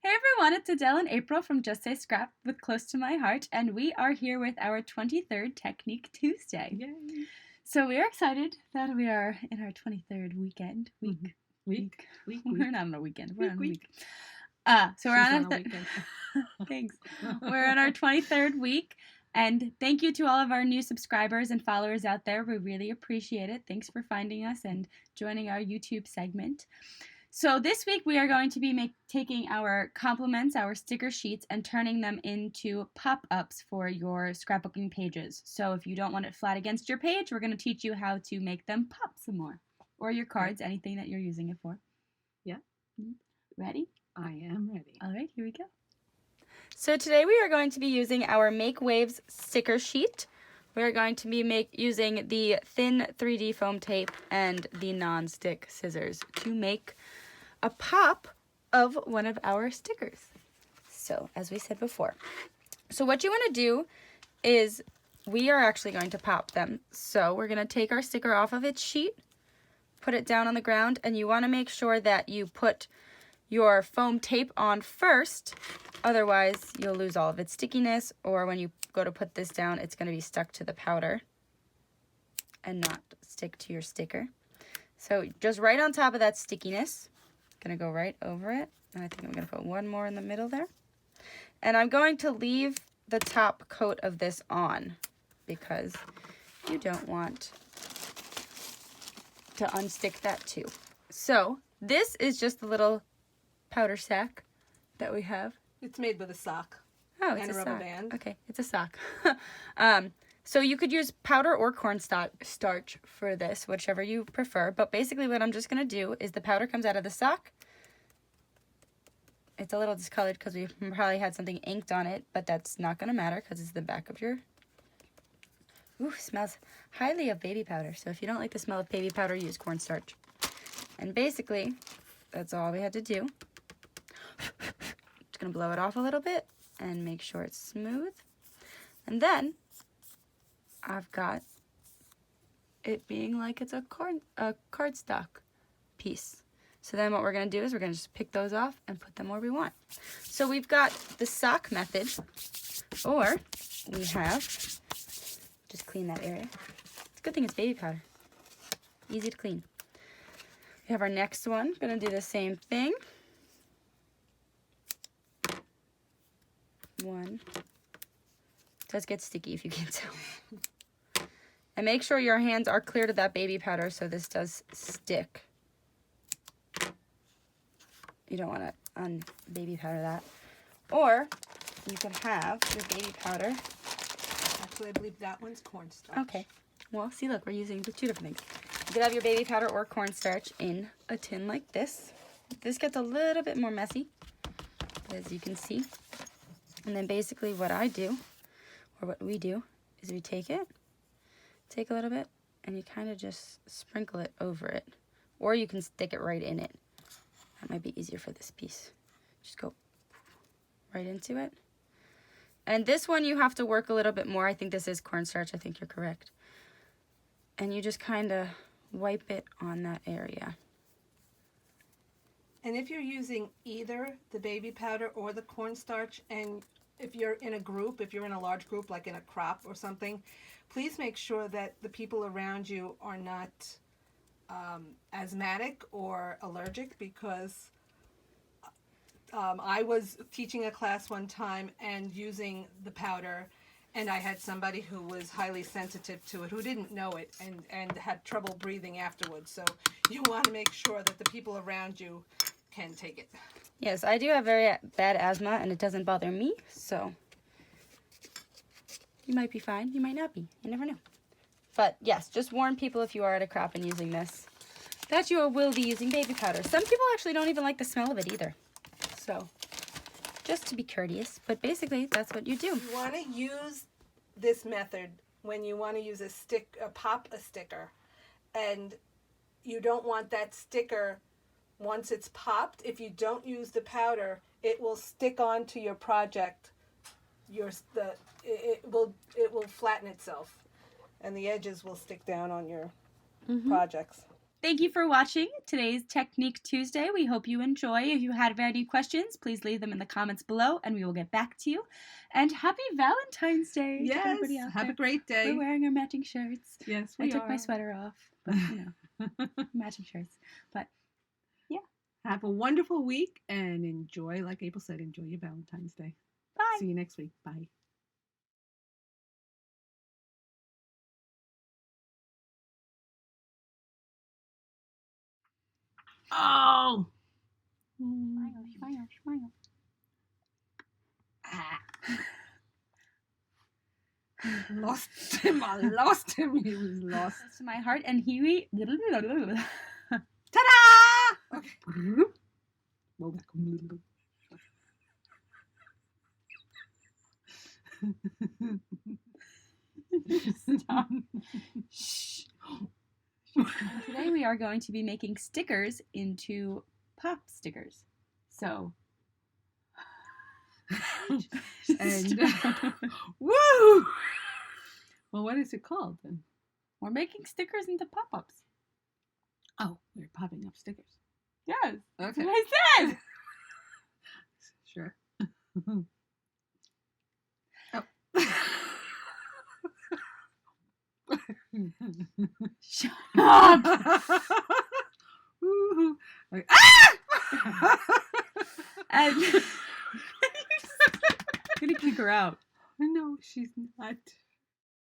Hey everyone, it's Adele and April from Just Say Scrap with Close to My Heart, and we are here with our 23rd Technique Tuesday. Yay. So we are excited that we are in our 23rd weekend. Week. We're not on a weekend, we're on a week. So we're on a weekend. Thanks. We're on our 23rd week, and thank you to all of our new subscribers and followers out there. We really appreciate it. Thanks for finding us and joining our YouTube segment. So this week we are going to be taking our compliments, our sticker sheets, and turning them into pop-ups for your scrapbooking pages. So if you don't want it flat against your page, we're going to teach you how to make them pop some more. Or your cards, anything that you're using it for. Yeah. Ready? I am ready. All right, here we go. So today we are going to be using our Make Waves sticker sheet. We are going to be using the thin 3D foam tape and the non-stick scissors to make a pop of one of our stickers. So, as we said before. So what you want to do is we are actually going to pop them. So we're going to take our sticker off of its sheet, put it down on the ground, and you want to make sure that you put your foam tape on first. Otherwise, you'll lose all of its stickiness, or when you go to put this down, it's going to be stuck to the powder and not stick to your sticker. So just right on top of that stickiness, gonna go right over it, and I think I'm gonna put one more in the middle there, and I'm going to leave the top coat of this on because you don't want to unstick that too. So this is just a little powder sack that we have. It's made with a sock. Oh, it's and a rubber sock. band. Okay, it's a sock. So you could use powder or cornstarch for this, whichever you prefer. But basically what I'm just going to do is the powder comes out of the sock. It's a little discolored because we probably had something inked on it, but that's not going to matter because it's the back of your... Ooh, smells highly of baby powder. So if you don't like the smell of baby powder, use cornstarch. And basically, that's all we had to do. Just going to blow it off a little bit and make sure it's smooth. And then I've got it being like it's a cardstock piece. So then what we're going to do is we're going to just pick those off and put them where we want. So we've got the sock method, or we have, just clean that area. It's a good thing it's baby powder. Easy to clean. We have our next one. Going to do the same thing. One. It does get sticky if you can't tell. And make sure your hands are clear to that baby powder so this does stick. You don't want to baby powder that. Or you can have your baby powder. Actually, I believe that one's cornstarch. Okay. Well, see, look, we're using two different things. You could have your baby powder or cornstarch in a tin like this. This gets a little bit more messy, as you can see. And then basically what I do, or what we do, is we take a little bit, and you kind of just sprinkle it over it. Or you can stick it right in it. That might be easier for this piece. Just go right into it. And this one you have to work a little bit more. I think this is cornstarch. I think you're correct. And you just kind of wipe it on that area. And if you're using either the baby powder or the cornstarch, and if you're in a group, if you're in a large group, like in a crop or something, please make sure that the people around you are not asthmatic or allergic, because I was teaching a class one time and using the powder, and I had somebody who was highly sensitive to it, who didn't know it, and had trouble breathing afterwards. So you want to make sure that the people around you can take it. Yes, I do have very bad asthma, and it doesn't bother me, so you might be fine, you might not be, you never know. But yes, just warn people if you are at a crop and using this, that you will be using baby powder. Some people actually don't even like the smell of it either, so just to be courteous, but basically that's what you do. You want to use this method when you want to use pop a sticker, and you don't want that sticker, once it's popped, if you don't use the powder, it will stick onto your project. It will flatten itself, and the edges will stick down on your projects. Thank you for watching today's Technique Tuesday. We hope you enjoy. If you had any questions, please leave them in the comments below and we will get back to you. And happy Valentine's Day to Yes, everybody out have there. a great day. We're wearing our matching shirts. Yes, I took my sweater off, but matching shirts. But yeah. Have a wonderful week and enjoy, like April said, enjoy your Valentine's Day. Bye. See you next week. Bye. Oh! Smile, smile. Ah. Lost him. I lost him. He was lost. To my heart and Huey. Ta-da! Okay. Welcome. Stop. Shh. Today we are going to be making stickers into pop stickers. So. And woo! Well, what is it called then? We're making stickers into pop-ups. Oh, we're popping up stickers. Yes. That's Okay. what I said. Sure. Oh. Shut up. Woo-hoo. Like, ah! And I'm gonna kick her out. No, she's not.